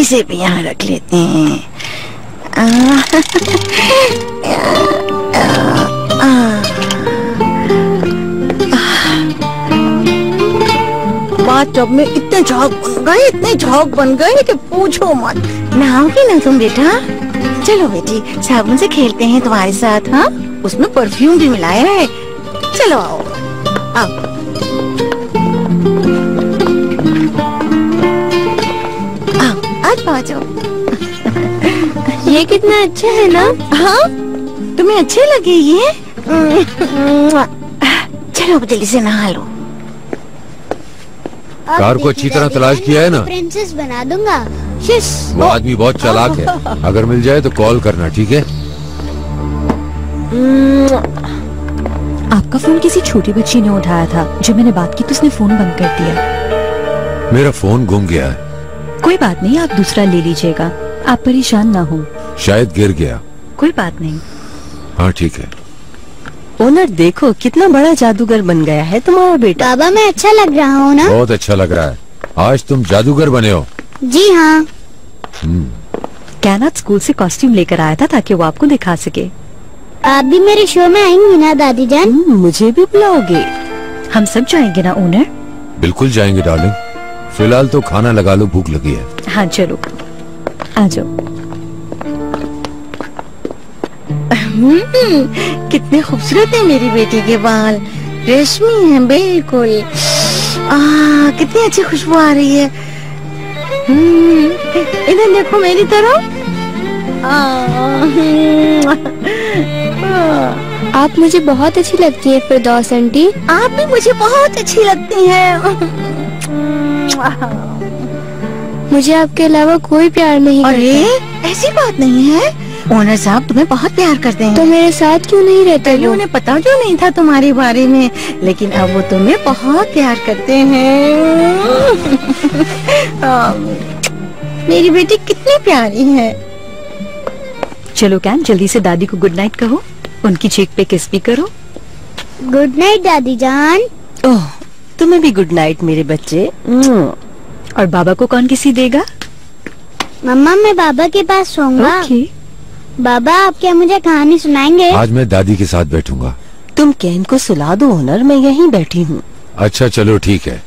इसे भी यहाँ रख लेते हैं। बाथटब में इतने झाग बन गए कि पूछो मत। नहाओगी ना तुम बेटा? चलो बेटी, साबुन से खेलते हैं तुम्हारे साथ। हाँ, उसमें परफ्यूम भी मिलाया है। चलो आओ आओ। आज पहुँचो। ये कितना अच्छा है ना? हाँ, तुम्हें अच्छे लगे ये? चलो अब जल्दी से नहा लो। कार को अच्छी तरह तलाश किया है ना? प्रिंसेस बना दूंगा। वो आदमी बहुत चालाक है, अगर मिल जाए तो कॉल करना, ठीक है? आपका फोन किसी छोटी बच्ची ने उठाया था। जब मैंने बात की तो उसने फोन बंद कर दिया। मेरा फोन गुम गया है। कोई बात नहीं, आप दूसरा ले लीजिएगा। आप परेशान ना हो। शायद गिर गया। कोई बात नहीं। हाँ ठीक है। ओनर देखो कितना बड़ा जादूगर बन गया है तुम्हारा बेटा। बाबा मैं अच्छा लग रहा हूँ ना? बहुत अच्छा लग रहा है। आज तुम जादूगर बने हो। जी हाँ। कैनाथ स्कूल से कॉस्ट्यूम लेकर आया था ताकि वो आपको दिखा सके। आप भी मेरे शो में आएंगी ना दादी जान? मुझे भी बुलाओगे? हम सब जाएंगे ना ओनर? बिल्कुल जाएंगे डार्लिंग। फिलहाल तो खाना लगा लो, भूख लगी है। हाँ चलो आ जाओ। कितने खूबसूरत है मेरी बेटी के बाल, रेशमी हैं बिल्कुल। कितनी अच्छी खुशबू आ रही है। इधर देखो मेरी तरफ। आप मुझे बहुत अच्छी लगती है फिरदौस आंटी। आप भी मुझे बहुत अच्छी लगती हैं। मुझे आपके अलावा कोई प्यार नहीं करता। अरे ऐसी बात नहीं है, ओनर साहब तुम्हें बहुत प्यार करते हैं। तो मेरे साथ क्यों नहीं रहते? पहले उन्हें पता क्यों नहीं था तुम्हारे बारे में, लेकिन अब वो तुम्हें बहुत प्यार करते हैं। मेरी बेटी कितनी प्यारी है। चलो कैन, जल्दी से दादी को गुड नाइट कहो। उनकी चीख पे किस भी करो। गुड नाइट दादी जान। ओह, तुम्हें भी गुड नाइट मेरे बच्चे। और बाबा को कौन किसी देगा? मम्मा मैं बाबा के पास सोऊंगा। ओके। बाबा आप क्या मुझे कहानी सुनाएंगे? आज मैं दादी के साथ बैठूंगा। तुम कैन को सुला दो ओनर, मैं यहीं बैठी हूँ। अच्छा चलो ठीक है।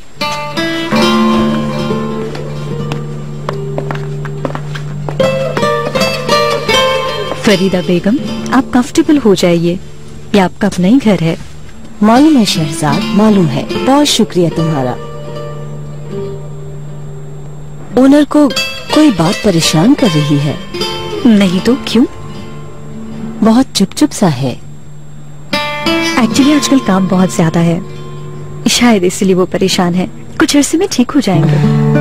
फरीदा बेगम, आप कंफर्टेबल हो जाइए, ये आपका अपना ही घर है। मालूम है शहजाद, मालूम है। बहुत शुक्रिया तुम्हारा। ओनर को कोई बात परेशान कर रही है? नहीं तो क्यों? बहुत चुप सा है। एक्चुअली आजकल काम बहुत ज्यादा है, शायद इसलिए वो परेशान है। कुछ अरसे में ठीक हो जाएंगे।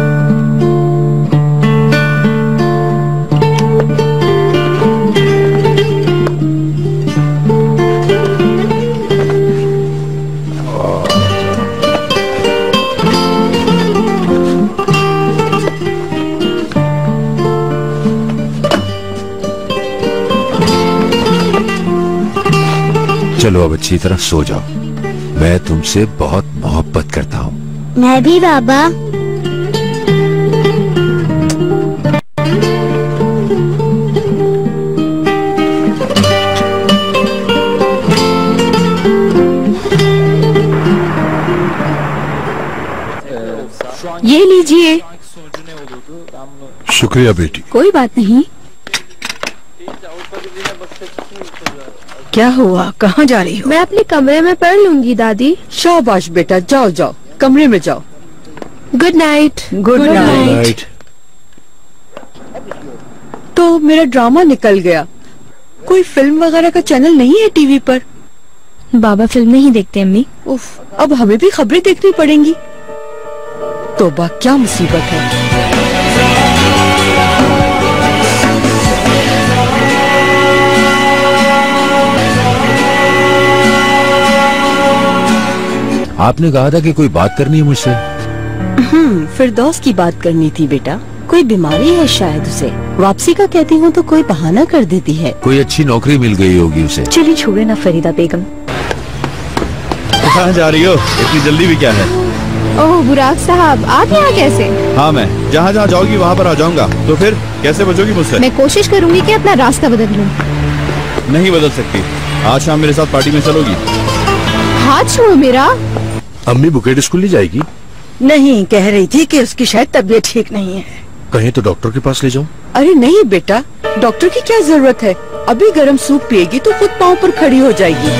चलो अब अच्छी तरह सो जाओ। मैं तुमसे बहुत मोहब्बत करता हूँ। मैं भी बाबा। ये लीजिए। शुक्रिया बेटी। कोई बात नहीं। क्या हुआ, कहाँ जा रही हो? मैं अपने कमरे में पढ़ लूंगी दादी। शाबाश बेटा, जाओ जाओ कमरे में जाओ। Good night. Good night. तो मेरा ड्रामा निकल गया। कोई फिल्म वगैरह का चैनल नहीं है टीवी पर? बाबा फिल्म नहीं देखते अम्मी। उफ, अब हमें भी खबरें देखनी पड़ेंगी। तौबा, क्या मुसीबत है। आपने कहा था कि कोई बात करनी है मुझसे। फिरदौस की बात करनी थी बेटा। कोई बीमारी है शायद उसे। वापसी का कहती हूँ तो कोई बहाना कर देती है। कोई अच्छी नौकरी मिल गई होगी उसे। चलिए छोड़े ना फरीदा बेगम। कहाँ जा रही हो? इतनी जल्दी भी क्या है? ओह बुराक साहब, आप यहाँ कैसे? हाँ, मैं जहाँ जहाँ जाओगी वहाँ पर आ जाऊँगा। तो फिर कैसे बचोगी मुझसे? मैं कोशिश करूंगी कि अपना रास्ता बदल लूं। नहीं बदल सकती। आज शाम मेरे साथ पार्टी में चलोगी? हाथ छोड़ो मेरा। अम्मी बुकेट स्कूल नहीं जाएगी? नहीं, कह रही थी कि उसकी शायद तबीयत ठीक नहीं है। कहीं तो डॉक्टर के पास ले जाऊं? अरे नहीं बेटा, डॉक्टर की क्या जरूरत है। अभी गर्म सूप पिएगी तो खुद पाँव पर खड़ी हो जाएगी।